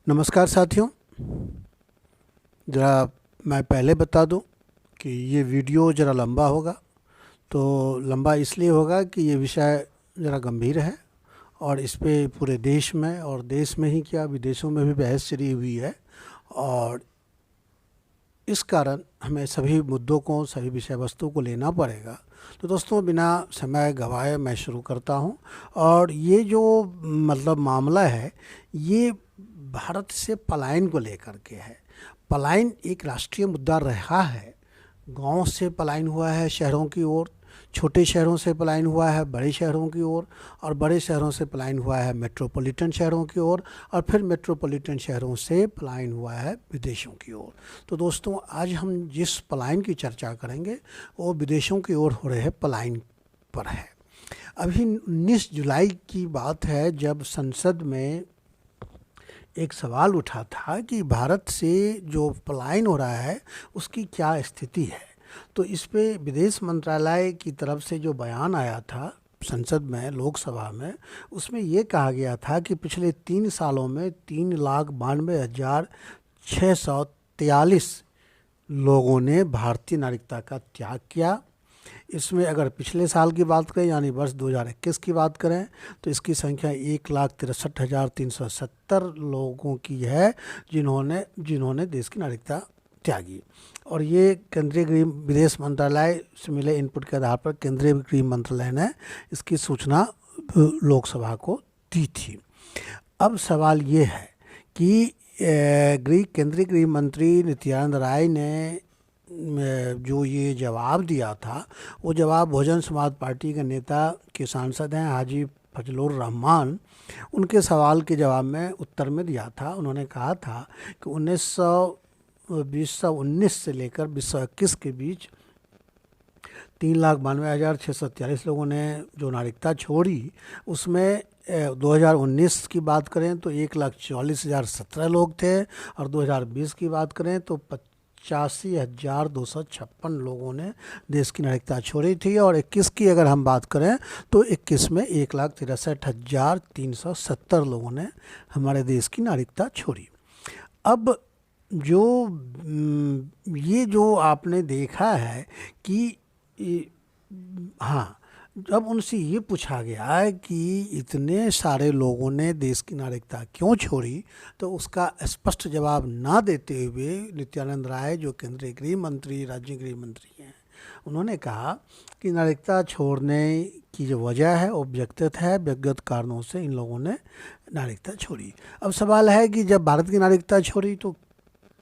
नमस्कार साथियों। ज़रा मैं पहले बता दूं कि ये वीडियो ज़रा लंबा होगा। तो लंबा इसलिए होगा कि ये विषय ज़रा गंभीर है और इस पे पूरे देश में और देश में ही क्या विदेशों में भी बहस छिड़ी हुई है। और इस कारण हमें सभी मुद्दों को, सभी विषय वस्तु को लेना पड़ेगा। तो दोस्तों, बिना समय गंवाए मैं शुरू करता हूं। और ये जो मामला है, ये भारत से पलायन को लेकर के है। पलायन एक राष्ट्रीय मुद्दा रहा है। गांव से पलायन हुआ है शहरों की ओर, छोटे शहरों से पलायन हुआ है बड़े शहरों की ओर, और बड़े शहरों से पलायन हुआ है मेट्रोपॉलिटन शहरों की ओर, और फिर मेट्रोपॉलिटन शहरों से पलायन हुआ है विदेशों की ओर। तो दोस्तों, आज हम जिस पलायन की चर्चा करेंगे वो विदेशों की ओर हो रहे पलायन पर है। अभी 19 जुलाई की बात है जब संसद में एक सवाल उठा था कि भारत से जो पलायन हो रहा है उसकी क्या स्थिति है। तो इस पे विदेश मंत्रालय की तरफ से जो बयान आया था संसद में, लोकसभा में, उसमें ये कहा गया था कि पिछले 3 सालों में 3,92,643 लोगों ने भारतीय नागरिकता का त्याग किया। इसमें अगर पिछले साल की बात करें यानी वर्ष 2021 की बात करें तो इसकी संख्या 1,63,370 लोगों की है जिन्होंने देश की नागरिकता त्यागी। और ये केंद्रीय गृह विदेश मंत्रालय से मिले इनपुट के आधार पर केंद्रीय गृह मंत्रालय ने इसकी सूचना लोकसभा को दी थी। अब सवाल ये है कि केंद्रीय गृह मंत्री नित्यानंद राय ने जो ये जवाब दिया था, वो जवाब बहुजन समाज पार्टी के नेता के सांसद हैं हाजी फजलुर रहमान, उनके सवाल के जवाब में उत्तर में दिया था। उन्होंने कहा था कि 2019 से लेकर 2021 के बीच 3,92,643 लोगों ने जो नागरिकता छोड़ी, उसमें 2019 की बात करें तो 1,44,017 लोग थे, और 2020 की बात करें तो 85,256 लोगों ने देश की नागरिकता छोड़ी थी। और 21 की अगर हम बात करें तो 21 में 1,63,370 लोगों ने हमारे देश की नागरिकता छोड़ी। अब ये जो आपने देखा है कि हाँ, जब उनसे ये पूछा गया है कि इतने सारे लोगों ने देश की नागरिकता क्यों छोड़ी, तो उसका स्पष्ट जवाब ना देते हुए नित्यानंद राय, जो केंद्रीय गृह मंत्री, राज्य गृह मंत्री हैं, उन्होंने कहा कि नागरिकता छोड़ने की जो वजह है वो व्यक्तिगत है, व्यक्तिगत कारणों से इन लोगों ने नागरिकता छोड़ी। अब सवाल है कि जब भारत की नागरिकता छोड़ी तो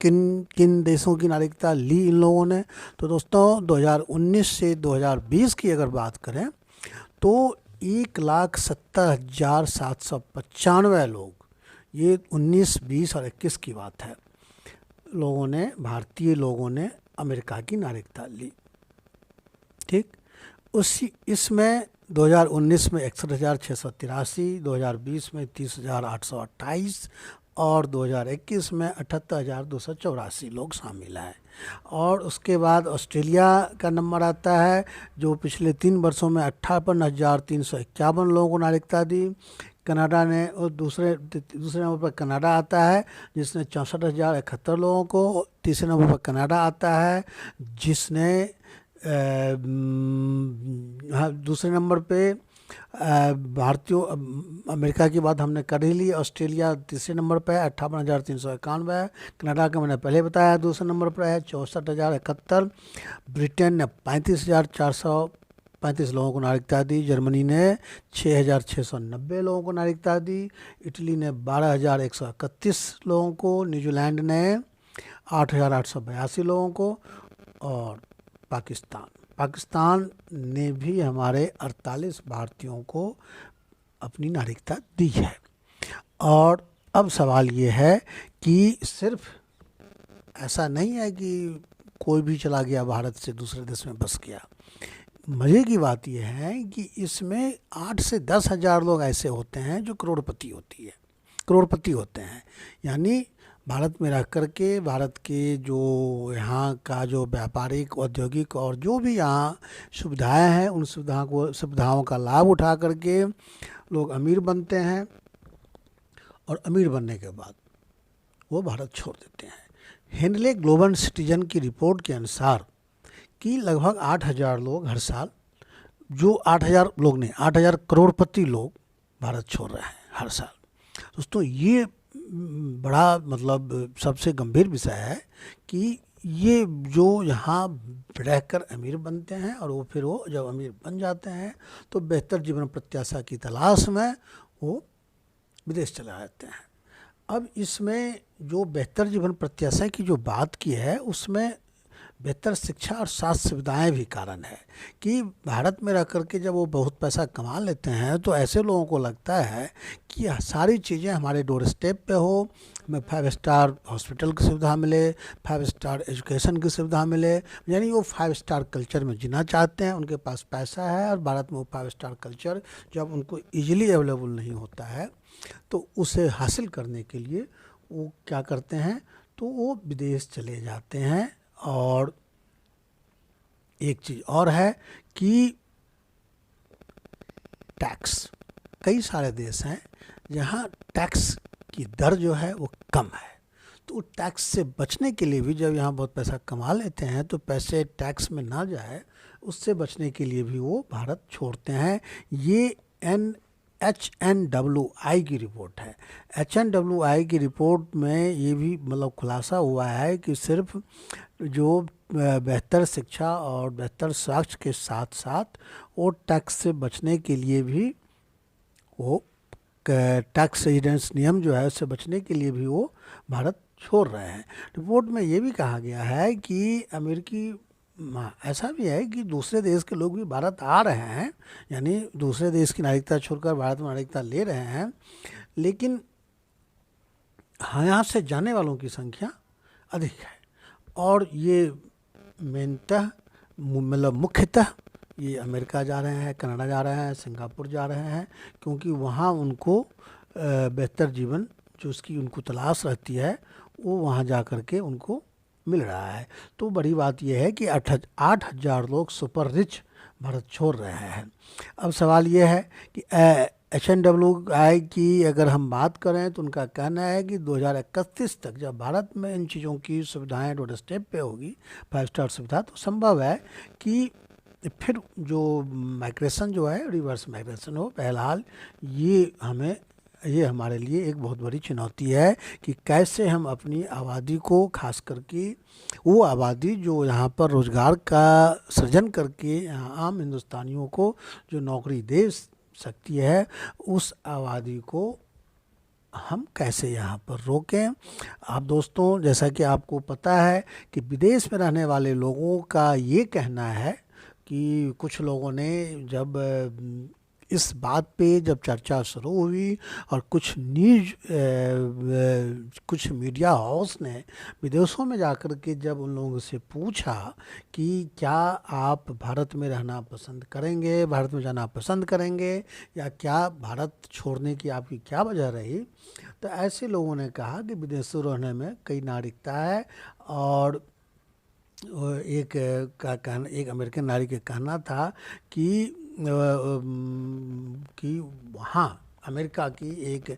किन किन देशों की नागरिकता ली इन लोगों ने। तो दोस्तों, 2019 से 2020 की अगर बात करें तो 1,70,795 लोग, ये 19, 20 और 21 की बात है, भारतीय लोगों ने अमेरिका की नागरिकता ली। ठीक, इसमें 2019 में 61,683, 2020 में 30,828 और 2021 में 78,284 लोग शामिल हैं। और उसके बाद ऑस्ट्रेलिया का नंबर आता है, जो पिछले 3 वर्षों में 58,351 लोगों को नागरिकता दी। कनाडा ने, और दूसरे नंबर पर कनाडा आता है जिसने 64,071 लोगों को। तीसरे नंबर पर कनाडा आता है जिसने दूसरे नंबर पे भारतीयों, अमेरिका की बात हमने कर ही ली। ऑस्ट्रेलिया तीसरे नंबर पर है, 58,391 है। कनाडा का मैंने पहले बताया दूसरे नंबर पर है, 64,071। ब्रिटेन ने 35,435 लोगों को नागरिकता दी। जर्मनी ने 6,690 लोगों को नागरिकता दी। इटली ने 12,131 लोगों को। न्यूजीलैंड ने 8,882 लोगों को। और पाकिस्तान ने भी हमारे 48 भारतीयों को अपनी नागरिकता दी है। और अब सवाल ये है कि सिर्फ ऐसा नहीं है कि कोई भी चला गया भारत से दूसरे देश में बस गया। मज़े की बात यह है कि इसमें 8 से 10 हज़ार लोग ऐसे होते हैं जो करोड़पति होते हैं। यानी भारत में रह कर के भारत के जो यहाँ का जो व्यापारिक, औद्योगिक और जो भी यहाँ सुविधाएं हैं, उन सुविधाओं का लाभ उठा करके लोग अमीर बनते हैं। और अमीर बनने के बाद वो भारत छोड़ देते हैं। हेनले ग्लोबल सिटीजन की रिपोर्ट के अनुसार कि लगभग 8,000 लोग हर साल, जो 8,000 लोग नहीं, 8,000 करोड़पति लोग भारत छोड़ रहे हैं हर साल। दोस्तों ये बड़ा मतलब सबसे गंभीर विषय है कि ये जो यहाँ रहकर अमीर बनते हैं और वो फिर वो जब अमीर बन जाते हैं तो बेहतर जीवन प्रत्याशा की तलाश में वो विदेश चले जाते हैं। अब इसमें जो बेहतर जीवन प्रत्याशा की जो बात की है उसमें बेहतर शिक्षा और स्वास्थ्य सुविधाएं भी कारण है कि भारत में रह कर के जब वो बहुत पैसा कमा लेते हैं तो ऐसे लोगों को लगता है कि सारी चीज़ें हमारे डोर स्टेप पे हो, हमें 5 स्टार हॉस्पिटल की सुविधा मिले, 5 स्टार एजुकेशन की सुविधा मिले, यानी वो 5 स्टार कल्चर में जीना चाहते हैं। उनके पास पैसा है और भारत में वो 5 स्टार कल्चर जब उनको ईजिली अवेलेबल नहीं होता है तो उसे हासिल करने के लिए वो क्या करते हैं, तो वो विदेश चले जाते हैं। और एक चीज़ और है कि टैक्स, कई सारे देश हैं जहाँ टैक्स की दर जो है वो कम है, तो टैक्स से बचने के लिए भी जब यहाँ बहुत पैसा कमा लेते हैं तो पैसे टैक्स में ना जाए, उससे बचने के लिए भी वो भारत छोड़ते हैं। ये HNWI की रिपोर्ट है। HNWI की रिपोर्ट में ये भी मतलब खुलासा हुआ है कि सिर्फ जो बेहतर शिक्षा और बेहतर स्वास्थ्य के साथ साथ वो टैक्स से बचने के लिए भी वो टैक्स रेजिडेंस नियम जो है उससे बचने के लिए भी वो भारत छोड़ रहे हैं। रिपोर्ट में ये भी कहा गया है कि अमेरिकी ऐसा भी है कि दूसरे देश के लोग भी भारत आ रहे हैं, यानी दूसरे देश की नागरिकता छोड़कर भारत में नागरिकता ले रहे हैं, लेकिन यहाँ से जाने वालों की संख्या अधिक है। और ये मेनतः मतलब मुख्यतः ये अमेरिका जा रहे हैं, कनाडा जा रहे हैं, सिंगापुर जा रहे हैं, क्योंकि वहाँ उनको बेहतर जीवन जो उसकी उनको तलाश रहती है वो वहाँ जा कर के उनको मिल रहा है। तो बड़ी बात यह है कि 8,000 लोग सुपर रिच भारत छोड़ रहे हैं। अब सवाल यह है कि HNWI की अगर हम बात करें तो उनका कहना है कि 2031 तक जब भारत में इन चीज़ों की सुविधाएं डोर स्टेप पे होगी, 5 स्टार सुविधा, तो संभव है कि फिर जो माइग्रेशन जो है रिवर्स माइग्रेशन हो। फिलहाल ये हमारे लिए एक बहुत बड़ी चुनौती है कि कैसे हम अपनी आबादी को, खास करके वो आबादी जो यहाँ पर रोज़गार का सृजन करके यहाँ आम हिंदुस्तानियों को जो नौकरी दे सकती है, उस आबादी को हम कैसे यहाँ पर रोकें। आप दोस्तों, जैसा कि आपको पता है कि विदेश में रहने वाले लोगों का ये कहना है कि कुछ लोगों ने जब इस बात पे जब चर्चा शुरू हुई और कुछ मीडिया हाउस ने विदेशों में जाकर के जब उन लोगों से पूछा कि क्या आप भारत में रहना पसंद करेंगे, भारत में जाना पसंद करेंगे, या क्या भारत छोड़ने की आपकी क्या वजह रही, तो ऐसे लोगों ने कहा कि विदेशों रहने में कई नागरिकता है। और एक अमेरिकन नागरिक का कहना था कि वहाँ अमेरिका की एक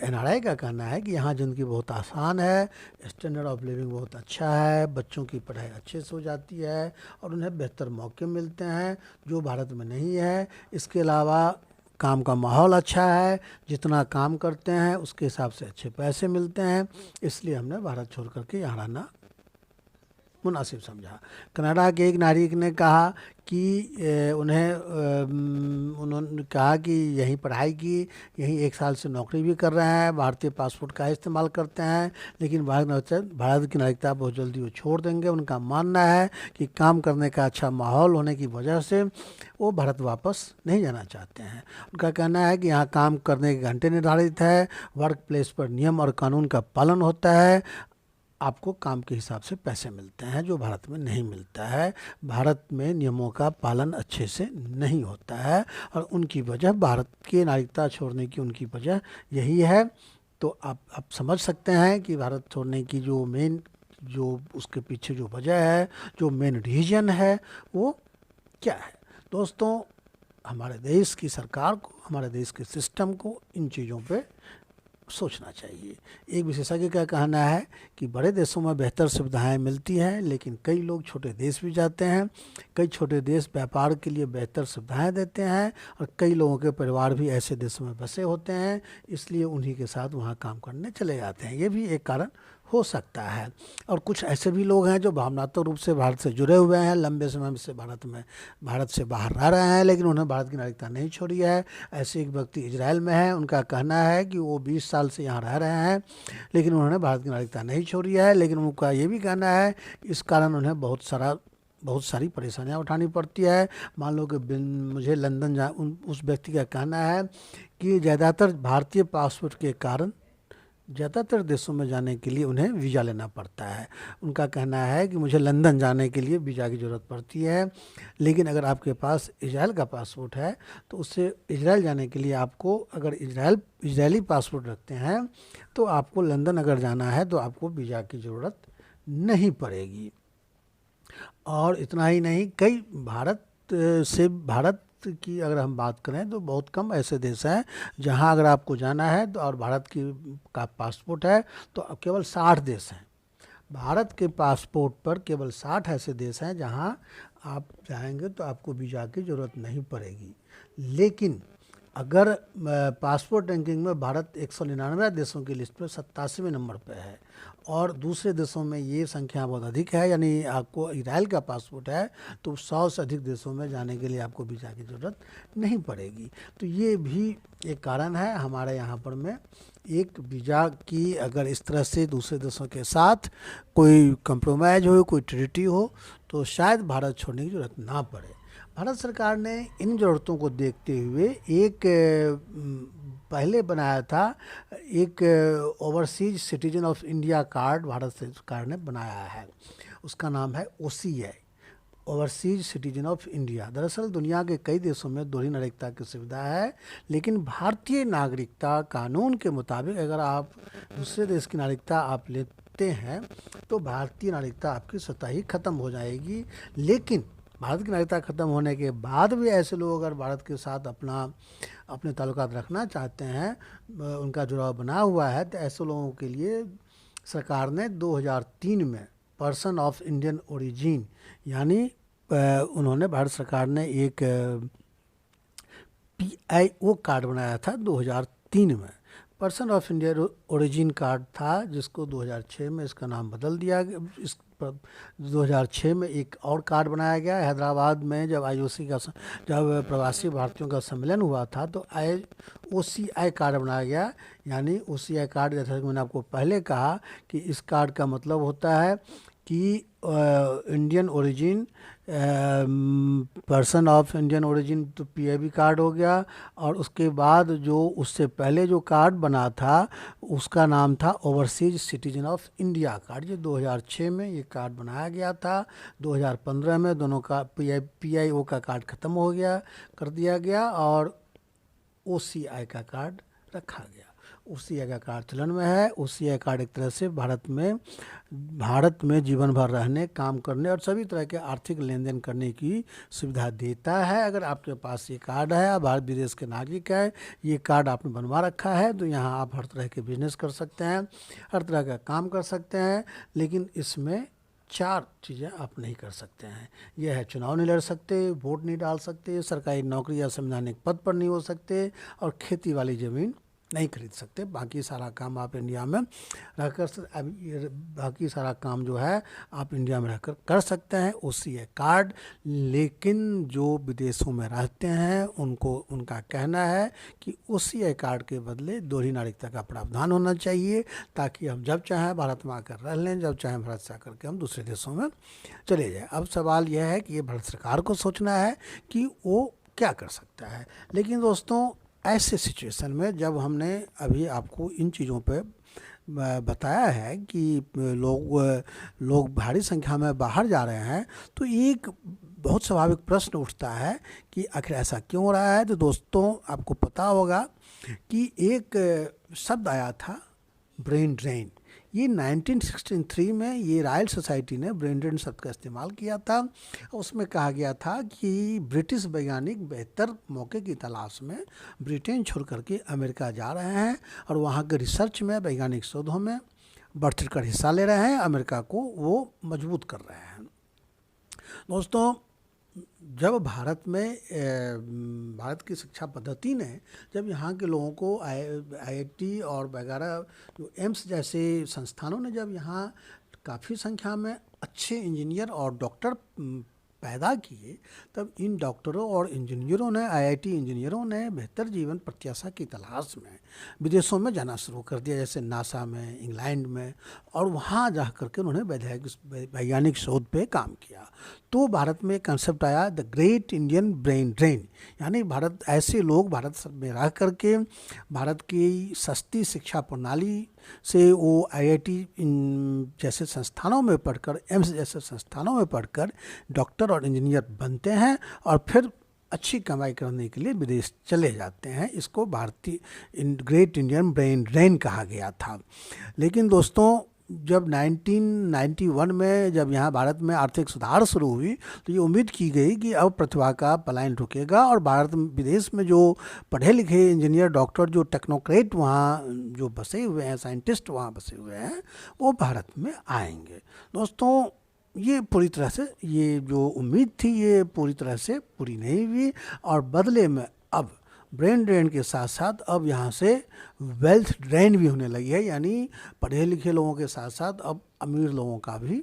NRI का कहना है कि यहाँ ज़िंदगी बहुत आसान है, स्टैंडर्ड ऑफ लिविंग बहुत अच्छा है, बच्चों की पढ़ाई अच्छे से हो जाती है और उन्हें बेहतर मौके मिलते हैं जो भारत में नहीं है। इसके अलावा काम का माहौल अच्छा है, जितना काम करते हैं उसके हिसाब से अच्छे पैसे मिलते हैं, इसलिए हमने भारत छोड़ करके यहाँ रहना मुनासिब समझा। कनाडा के एक नागरिक ने कहा कि उन्होंने कहा कि यहीं पढ़ाई की, यहीं 1 साल से नौकरी भी कर रहे हैं, भारतीय पासपोर्ट का इस्तेमाल करते हैं, लेकिन भारत की नागरिकता बहुत जल्दी वो छोड़ देंगे। उनका मानना है कि काम करने का अच्छा माहौल होने की वजह से वो भारत वापस नहीं जाना चाहते हैं। उनका कहना है कि यहाँ काम करने के घंटे निर्धारित है, वर्क प्लेस पर नियम और कानून का पालन होता है, आपको काम के हिसाब से पैसे मिलते हैं जो भारत में नहीं मिलता है। भारत में नियमों का पालन अच्छे से नहीं होता है और उनकी वजह, भारत की नागरिकता छोड़ने की उनकी वजह यही है। तो आप समझ सकते हैं कि भारत छोड़ने की जो उसके पीछे जो वजह है, जो मेन रीजन है, वो क्या है। दोस्तों, हमारे देश की सरकार को, हमारे देश के सिस्टम को इन चीज़ों पे सोचना चाहिए। एक विशेषज्ञ का कहना है कि बड़े देशों में बेहतर सुविधाएं मिलती हैं, लेकिन कई लोग छोटे देश भी जाते हैं। कई छोटे देश व्यापार के लिए बेहतर सुविधाएं देते हैं और कई लोगों के परिवार भी ऐसे देशों में बसे होते हैं, इसलिए उन्हीं के साथ वहाँ काम करने चले जाते हैं। ये भी एक कारण हो सकता है। और कुछ ऐसे भी लोग हैं जो भावनात्मक रूप से भारत से जुड़े हुए हैं, लंबे समय से भारत से बाहर रह रहे हैं, लेकिन उन्हें भारत की नागरिकता नहीं छोड़ी है। ऐसे एक व्यक्ति इजराइल में है, उनका कहना है कि वो 20 साल से यहाँ रह रहे हैं, लेकिन उन्होंने भारत की नागरिकता नहीं छोड़ी है। लेकिन उनका ये भी कहना है इस कारण उन्हें बहुत सारी परेशानियां उठानी पड़ती है। मान लो कि मुझे लंदन उस व्यक्ति का कहना है कि ज़्यादातर भारतीय पासपोर्ट के कारण ज़्यादातर देशों में जाने के लिए उन्हें वीज़ा लेना पड़ता है। उनका कहना है कि मुझे लंदन जाने के लिए वीज़ा की ज़रूरत पड़ती है, लेकिन अगर आपके पास इजराइल का पासपोर्ट है तो उससे इजराइल जाने के लिए आपको, अगर इजरायली पासपोर्ट रखते हैं तो आपको लंदन अगर जाना है तो आपको वीज़ा की ज़रूरत नहीं पड़ेगी। और इतना ही नहीं, कई भारत की अगर हम बात करें तो बहुत कम ऐसे देश हैं जहां अगर आपको जाना है तो और भारत का पासपोर्ट है तो केवल 60 देश हैं। भारत के पासपोर्ट पर केवल 60 ऐसे देश हैं जहां आप जाएंगे तो आपको वीज़ा की ज़रूरत नहीं पड़ेगी। लेकिन अगर पासपोर्ट रैंकिंग में भारत 199 देशों की लिस्ट पर 87वें नंबर पर है और दूसरे देशों में ये संख्या बहुत अधिक है, यानी आपको इजराइल का पासपोर्ट है तो 100 से अधिक देशों में जाने के लिए आपको वीज़ा की ज़रूरत नहीं पड़ेगी। तो ये भी एक कारण है हमारे यहाँ पर में एक वीज़ा की, अगर इस तरह से दूसरे देशों के साथ कोई कंप्रोमाइज़ हो, कोई ट्रीटी हो तो शायद भारत छोड़ने की ज़रूरत ना पड़े। भारत सरकार ने इन ज़रूरतों को देखते हुए एक पहले बनाया था, एक overseas citizen of India card Bharat सरकार ने बनाया है। उसका नाम है OCI, overseas citizen of India. दरअसल दुनिया के कई देशों में दोहरी नागरिकता की सुविधा है, लेकिन भारतीय नागरिकता कानून के मुताबिक अगर आप दूसरे देश की नागरिकता आप लेते हैं तो भारतीय नागरिकता आपकी स्वतः ही ख़त्म हो जाएगी। लेकिन भारत की नागरिकता ख़त्म होने के बाद भी ऐसे लोग अगर भारत के साथ अपने ताल्लुकात रखना चाहते हैं, उनका जुड़ाव बना हुआ है, तो ऐसे लोगों के लिए सरकार ने 2003 में पर्सन ऑफ इंडियन ओरिजिन, यानी उन्होंने, भारत सरकार ने एक PIO कार्ड बनाया था 2003 में। Person of Indian origin card था, जिसको 2006 में इसका नाम बदल दिया गया। 2006 में एक और कार्ड बनाया गया हैदराबाद में, जब IOC का, जब प्रवासी भारतीयों का सम्मेलन हुआ था तो OCI कार्ड बनाया गया। यानी OCI कार्ड, जैसा कि मैंने आपको पहले कहा कि इस कार्ड का मतलब होता है कि Indian origin, person of Indian origin तो PIB कार्ड हो गया, और उसके बाद जो उससे पहले जो कार्ड बना था उसका नाम था overseas citizen of India card. ये 2006 में ये कार्ड बनाया गया था। 2015 में दोनों का PIO का कार्ड ख़त्म हो गया, कर दिया गया, और OCI का कार्ड रखा गया। OCI का कार्ड चलन में है। OCI कार्ड एक तरह से भारत में जीवन भर रहने, काम करने और सभी तरह के आर्थिक लेन देन करने की सुविधा देता है। अगर आपके पास ये कार्ड है, आप भारत विदेश के नागरिक हैं, ये कार्ड आपने बनवा रखा है, तो यहाँ आप हर तरह के बिजनेस कर सकते हैं, हर तरह का काम कर सकते हैं। लेकिन इसमें 4 चीज़ें आप नहीं कर सकते हैं। यह है, चुनाव नहीं लड़ सकते, वोट नहीं डाल सकते, सरकारी नौकरी या संवैधानिक पद पर नहीं हो सकते, और खेती वाली ज़मीन नहीं खरीद सकते। बाकी सारा काम आप इंडिया में रहकर, बाकी सारा काम जो है आप इंडिया में रहकर कर सकते हैं। OCI कार्ड, लेकिन जो विदेशों में रहते हैं उनका कहना है कि OCI कार्ड के बदले दोहरी नागरिकता का प्रावधान होना चाहिए, ताकि हम जब चाहें भारत में आकर रह लें, जब चाहें भारत से आकर के हम दूसरे देशों में चले जाएं। अब सवाल यह है कि ये भारत सरकार को सोचना है कि वो क्या कर सकता है। लेकिन दोस्तों, ऐसे सिचुएशन में जब हमने अभी आपको इन चीज़ों पे बताया है कि लोग भारी संख्या में बाहर जा रहे हैं, तो एक बहुत स्वाभाविक प्रश्न उठता है कि आखिर ऐसा क्यों हो रहा है। तो दोस्तों, आपको पता होगा कि एक शब्द आया था, ब्रेन ड्रेन, ये 1963 में ये रॉयल सोसाइटी ने ब्रेन ड्रेन शब्द का इस्तेमाल किया था। उसमें कहा गया था कि ब्रिटिश वैज्ञानिक बेहतर मौके की तलाश में ब्रिटेन छोड़ करके अमेरिका जा रहे हैं और वहाँ के रिसर्च में, वैज्ञानिक शोधों में बढ़ चढ़ कर हिस्सा ले रहे हैं, अमेरिका को वो मजबूत कर रहे हैं। दोस्तों, जब भारत में भारत की शिक्षा पद्धति ने जब यहाँ के लोगों को आईआईटी और वगैरह जो एम्स जैसे संस्थानों ने जब यहाँ काफ़ी संख्या में अच्छे इंजीनियर और डॉक्टर पैदा किए, तब इन डॉक्टरों और इंजीनियरों ने, आईआईटी इंजीनियरों ने बेहतर जीवन प्रत्याशा की तलाश में विदेशों में जाना शुरू कर दिया, जैसे नासा में, इंग्लैंड में, और वहाँ जा करके उन्होंने वैज्ञानिक शोध पे काम किया। तो भारत में कंसेप्ट आया the great Indian brain drain, यानी भारत, ऐसे लोग भारत में रह करके भारत की सस्ती शिक्षा प्रणाली से वो आईआईटी जैसे संस्थानों में पढ़कर, एम्स जैसे संस्थानों में पढ़कर डॉक्टर और इंजीनियर बनते हैं और फिर अच्छी कमाई करने के लिए विदेश चले जाते हैं। इसको भारतीय ग्रेट इंडियन ब्रेन ड्रेन कहा गया था। लेकिन दोस्तों, जब 1991 में जब यहाँ भारत में आर्थिक सुधार शुरू हुई तो ये उम्मीद की गई कि अब प्रतिभा का पलायन रुकेगा और भारत विदेश में जो पढ़े लिखे इंजीनियर, डॉक्टर, जो टेक्नोक्रेट वहाँ जो बसे हुए हैं, साइंटिस्ट वहाँ बसे हुए हैं, वो भारत में आएंगे। दोस्तों, ये पूरी तरह से, ये जो उम्मीद थी ये पूरी तरह से पूरी नहीं हुई और बदले में अब ब्रेन ड्रेन के साथ साथ अब यहाँ से वेल्थ ड्रेन भी होने लगी है, यानी पढ़े लिखे लोगों के साथ साथ अब अमीर लोगों का भी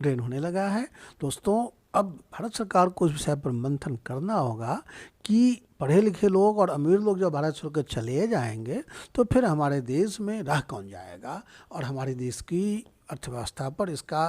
ड्रेन होने लगा है। दोस्तों, अब भारत सरकार को इस विषय पर मंथन करना होगा कि पढ़े लिखे लोग और अमीर लोग जब भारत छोड़ कर चले जाएंगे तो फिर हमारे देश में रह कौन जाएगा और हमारे देश की अर्थव्यवस्था पर इसका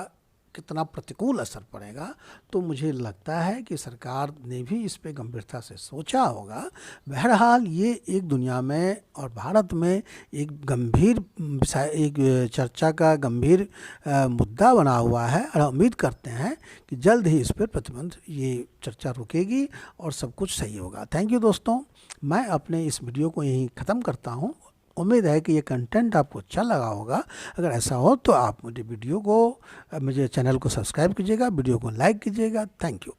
कितना प्रतिकूल असर पड़ेगा। तो मुझे लगता है कि सरकार ने भी इस पे गंभीरता से सोचा होगा। बहरहाल ये एक दुनिया में और भारत में एक गंभीर विषय, एक चर्चा का गंभीर मुद्दा बना हुआ है और उम्मीद करते हैं कि जल्द ही इस पर प्रतिबंध, ये चर्चा रुकेगी और सब कुछ सही होगा। थैंक यू दोस्तों, मैं अपने इस वीडियो को यहीं ख़त्म करता हूँ। उम्मीद है कि ये कंटेंट आपको अच्छा लगा होगा। अगर ऐसा हो तो आप मुझे चैनल को सब्सक्राइब कीजिएगा, वीडियो को लाइक कीजिएगा। Thank you.